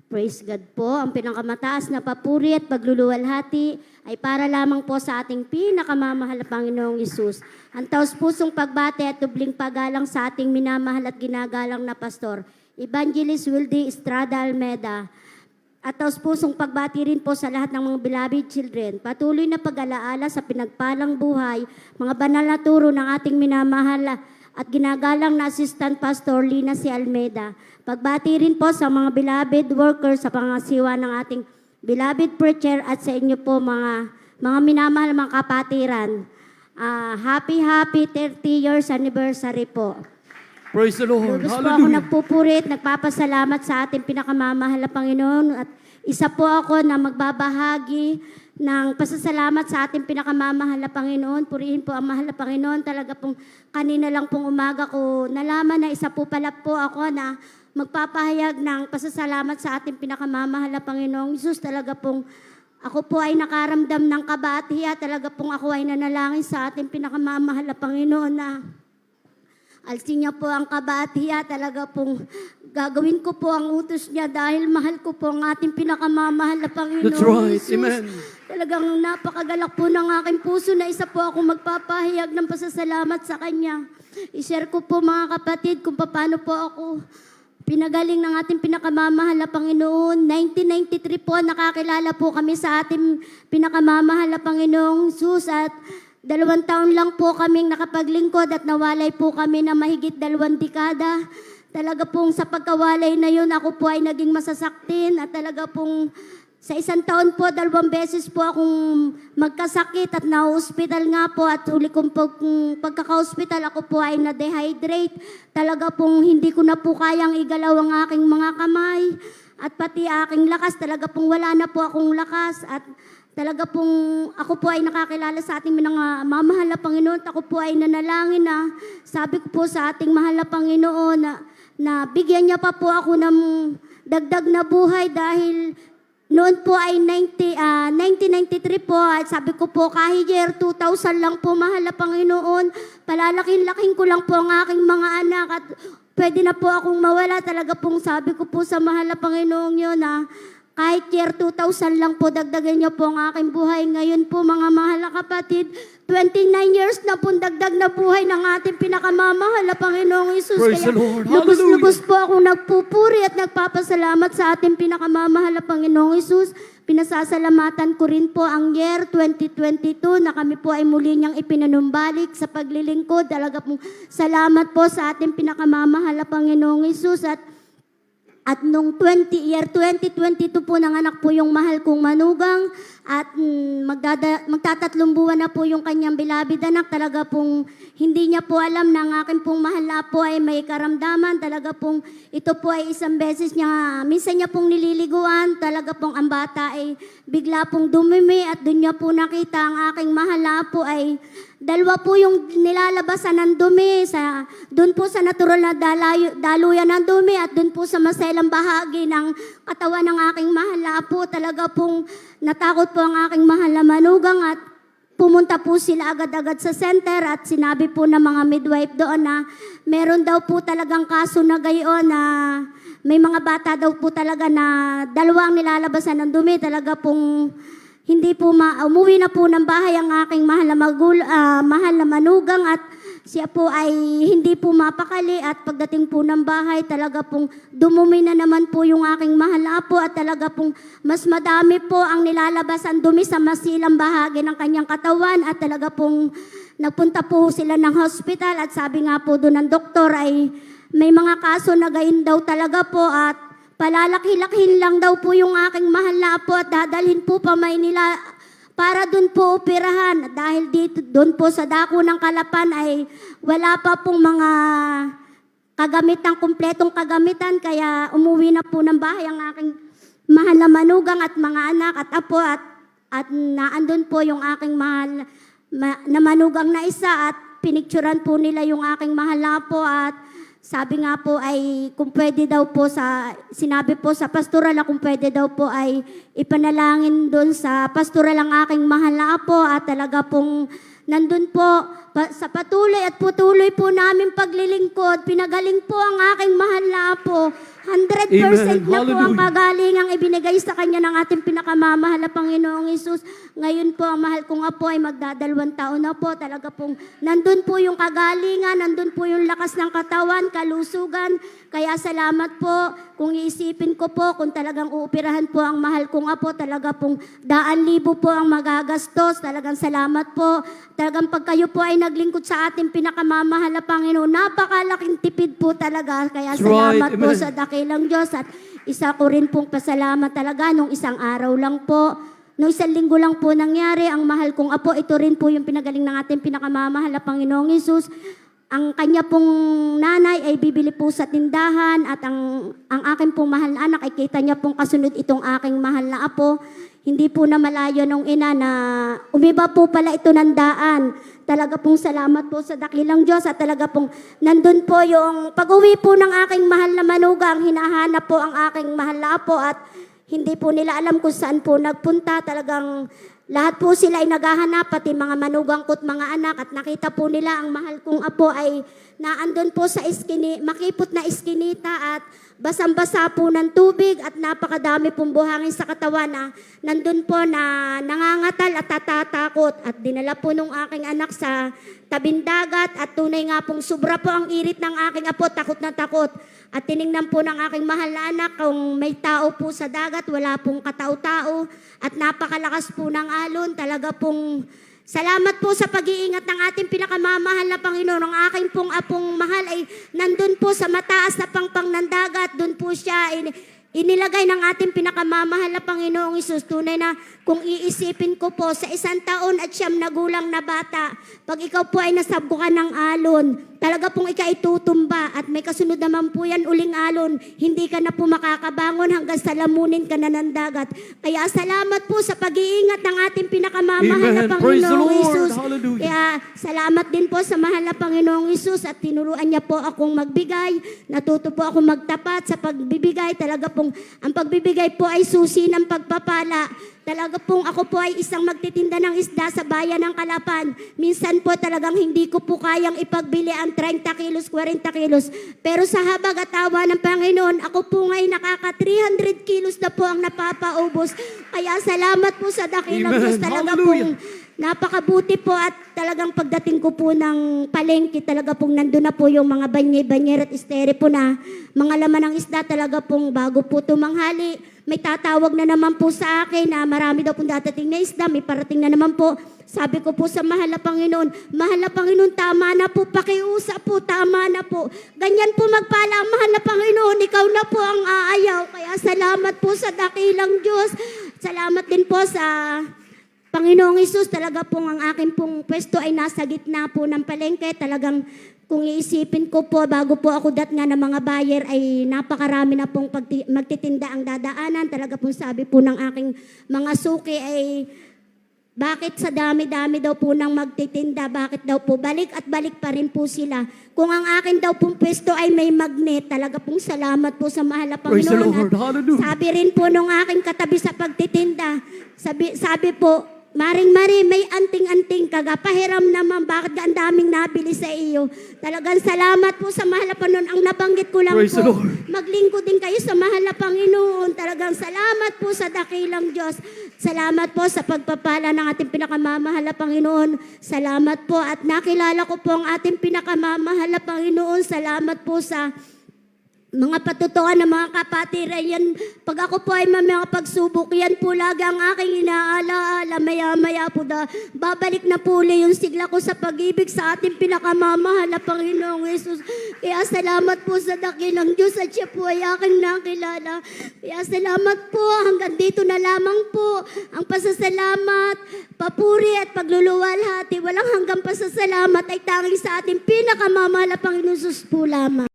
Praise God po. Ang pinakamataas na papuri at pagluluwalhati ay para lamang po sa ating pinakamamahal na Panginoong Isus. Ang taos-pusong pagbate at dubling paggalang sa ating minamahal at ginagalang na pastor, Evangelist Wildy Estrada Almeda. At taos-pusong pagbati rin po sa lahat ng mga beloved children. Patuloy na pag-alaala sa pinagpalang buhay, mga banal na turo ng ating minamahal at ginagalang na Assistant Pastor Lina C. Almeda. Pagbati rin po sa mga beloved workers sa pangasiwa ng ating beloved preacher at sa inyo po mga minamahal mga kapatiran. Happy 30 years anniversary po. Praise the Lord. Lubos po ako Hallelujah. nagpupurit, nagpapasalamat sa ating pinakamamahal na Panginoon at isa po ako na magbabahagi ng pasasalamat sa ating pinakamamahal na Panginoon. Purihin po ang mahal na Panginoon. Talaga pong kanina lang pong umaga ko nalaman na isa po pala po ako na magpapahayag ng pasasalamat sa ating pinakamamahal na Panginoong Isus. Talaga pong ako po ay nakaramdam ng kaba at hiya. Talaga pong ako ay nanalangin sa ating pinakamamahal na Panginoon na alsin niya po ang kaba at hiya. Talaga pong gagawin ko po ang utos niya dahil mahal ko po ang ating pinakamamahal na Panginoon. That's right. Jesus. Amen. Talagang napakagalak po ng aking puso na isa po ako magpapahayag ng pasasalamat sa Kanya. I-share ko po mga kapatid kung paano po ako pinagaling ng ating pinakamamahal na Panginoon. 1993 po nakakilala po kami sa ating pinakamamahal na Panginoong Jesus at 2 taon lang po kaming nakapaglingkod at nawalay po kami na mahigit 2 dekada. Talaga pong sa pagkawalay na yun, ako po ay naging masasaktin at talaga pong sa 1 taon po, 2 beses po akong magkasakit at na-hospital nga po at huli kong pagkaka-hospital ako po ay na-dehydrate. Talaga pong hindi ko na po kayang igalaw ang aking mga kamay at pati aking lakas. Talaga pong wala na po akong lakas at talaga pong ako po ay nakakilala sa ating mga mamahal na Panginoon at ako po ay nanalangin na sabi ko po sa ating mahal na Panginoon na bigyan niya pa po ako ng dagdag na buhay dahil noon po ay 1993 po at sabi ko po kahit year 2000 lang po mahal na Panginoon, palalaking-laking ko lang po ang aking mga anak at pwede na po akong mawala. Talaga pong sabi ko po sa mahal na Panginoon yun na kahit year 2000 lang po dagdagan niyo po ang aking buhay. Ngayon po mga mahal na kapatid, 29 years na po dagdag na buhay ng ating pinakamamahal na Panginoong Isus. Praise Kaya the Lord. lubos-lubos po akong nagpupuri at nagpapasalamat sa ating pinakamamahal na Panginoong Isus. Pinasasalamatan ko rin po ang year 2022 na kami po ay muli niyang ipinanumbalik sa paglilingkod. Talaga pong salamat po sa ating pinakamamahal na Panginoong Isus at nung year 2022 po nanganak po yung mahal kong manugang at magtatatlong buwan na po yung kanyang beloved anak. Talaga pong hindi niya po alam na ang aking pong mahal na po ay may karamdaman. Talaga pong ito po ay isang beses niya, minsan niya pong nililiguan. Talaga pong ang bata ay bigla pong dumumi at doon niya po nakita ang aking mahal na po ay dalawa po yung nilalabasan ng dumi. Doon po sa natural na daluyan ng dumi at doon po sa maselang bahagi ng katawan ng aking mahal na po. Talaga pong natakot po ang aking mahal na manugang at pumunta po sila agad-agad sa center at sinabi po ng mga midwife doon na meron daw po talagang kaso na gayon na may mga bata daw po talaga na dalawang nilalabasan ng dumi. Talaga pong hindi po umuwi na po ng bahay ang aking mahal na manugang at siya po ay hindi po mapakali at pagdating po ng bahay talaga pong dumumi na naman po yung aking mahal na apo at talaga pong mas madami po ang nilalabas ang dumi sa masilang bahagi ng kanyang katawan at talaga pong nagpunta po sila ng hospital at sabi nga po doon ng doktor ay may mga kaso na gayon daw talaga po at palalaki-lakihin lang daw po yung aking mahal na apo at dadalhin po pa Maynila para doon po operahan. Dahil dito, doon po sa dako ng Kalapan ay wala pa pong mga kagamitan, kumpletong kagamitan. Kaya umuwi na po ng bahay ang aking mahal na manugang at mga anak at apo at naandun po yung aking mahal na manugang na isa at pinicturan po nila yung aking mahal na apo at sabi nga po ay kung pwede daw po sinabi po sa pastoral na kung pwede daw po ay ipanalangin doon sa pastoral ang aking mahal na apo at talaga pong nandun po sa patuloy at putuloy po namin paglilingkod. Pinagaling po ang aking mahal na apo. 100% Amen. na po ang Hallelujah. kagalingang ibinigay sa kanya ng ating pinakamamahal na Panginoong Hesus. Ngayon po, ang mahal ko nga po ay magdadalawang taon na po. Talaga pong nandun po yung kagalingan, nandun po yung lakas ng katawan, kalusugan. Kaya salamat po. Kung iisipin ko po, kung talagang uupirahan po ang mahal ko nga po, talaga pong 100,000 po ang magagastos. Talagang salamat po. Talagang pag kayo po ay naglingkod sa ating pinakamamahal na Panginoon, napakalaking tipid po talaga. Kaya That's salamat right. po Amen. sa dakilang Diyos. At isa ko rin pong pasalamat talaga nung isang araw lang po. Nung isang linggo lang po nangyari, ang mahal kong apo, ito rin po yung pinagaling ng ating pinakamamahal na Panginoong Hesus. Ang kanya pong nanay ay bibili po sa tindahan at ang aking pong mahal na anak ay kita niya pong kasunod itong aking mahal na apo. Hindi po na malayo nung ina na umiba po pala ito ng daan. Talaga pong salamat po sa dakilang Diyos at talaga pong nandun po yung pag-uwi po ng aking mahal na manugang, hinahanap po ang aking mahal na apo at hindi po nila alam kung saan po nagpunta. Talagang lahat po sila ay naghahanap, pati mga manugang ko't mga anak, at nakita po nila ang mahal kong apo ay naandun po sa makipot na iskinita at basang-basa po ng tubig at napakadami pong buhangin sa katawan na nandun po na nangangatal at tatatakot. At dinala po nung aking anak sa tabing dagat at tunay nga pong sobra po ang irit ng aking apo, takot na takot. At tiningnan po ng aking mahal na anak kung may tao po sa dagat, wala pong katao-tao at napakalakas po ng alon. Talaga pong salamat po sa pag-iingat ng ating pinakamamahal na Panginoon. Ang aking pong apong mahal ay nandun po sa mataas na pangpang ng dagat. Doon po siya inilagay ng ating pinakamamahal na Panginoong Hesus. Tunay na kung iisipin ko po sa 1 taon at 9 na gulang na bata, pag ikaw po ay nasabkukan ng alon, talaga pong ikaw ay tutumba at may kasunod naman po yan uling alon, hindi ka na po makakabangon hanggang salamunin ka na ng dagat. Kaya salamat po sa pag-iingat ng ating pinakamamahal na Amen. Praise the Panginoong Lord. Hesus. Hallelujah. Kaya salamat din po sa mahal na Panginoong Hesus at tinuruan niya po akong magbigay. Natuto po ako magtapat sa pagbibigay. Talaga pong ang pagbibigay po ay susi ng pagpapala. Talaga pong ako po ay isang magtitinda ng isda sa bayan ng Kalapan. Minsan po talagang hindi ko po kayang ipagbili ang 30 kilos, 40 kilos. Pero sa habag at awa ng Panginoon, ako po ngay nakaka 300 kilos na po ang napapaubos. Kaya salamat po sa dakilang Amen. Diyos. Talaga Hallelujah. pong napakabuti po at talagang pagdating ko po ng palengke, talaga pong nandun na po yung mga banyer at estere po na mga laman ng isda. Talaga pong bago po tumanghali, may tatawag na naman po sa akin na marami daw pong datating na isda, may parating na naman po. Sabi ko po sa mahal na Panginoon, mahal na Panginoon, tama na po, pakiusap po, tama na po. Ganyan po magpala ang mahal na Panginoon, ikaw na po ang aayaw. Kaya salamat po sa dakilang Diyos. Salamat din po sa Panginoong Hesus. Talaga pong ang akin pong pwesto ay nasa gitna po ng palengke. Talagang kung iisipin ko po, bago po ako dat nga ng mga buyer ay napakarami na pong magtitinda ang dadaanan. Talaga pong sabi po ng aking mga suki ay, bakit sa dami-dami daw po ng magtitinda? Bakit daw po balik at balik pa rin po sila? Kung ang akin daw pong pwesto ay may magnet, talaga pong salamat po sa mahal na Praise the Panginoon. Lord. Hallelujah. Sabi rin po nung aking katabi sa pagtitinda, sabi po, Maring-mari, may anting-anting ka, pahiram naman, bakit ang daming nabili sa iyo? Talagang salamat po sa mahal na Panginoon. Ang nabanggit ko lang Praise the po, Lord. maglingkod din kayo sa mahal na Panginoon. Talagang salamat po sa dakilang Diyos. Salamat po sa pagpapala ng ating pinakamamahal na Panginoon. Salamat po at nakilala ko po ang ating pinakamamahal na Panginoon. Salamat po sa mga patutuan ng mga kapatiran. Yan, pag ako po ay may mga pagsubok, yan po lagi ang aking inaalaala. Maya-maya po babalik na po ulit yung sigla ko sa pag-ibig sa ating pinakamamahal na Panginoong Hesus. Kaya salamat po sa dakilang Diyos at siya po ay aking nakilala. Kaya salamat po. Hanggang dito na lamang po ang pasasalamat, papuri at pagluluwalhati. Walang hanggang pasasalamat ay tanging sa ating pinakamamahal na Panginoong Hesus po lamang.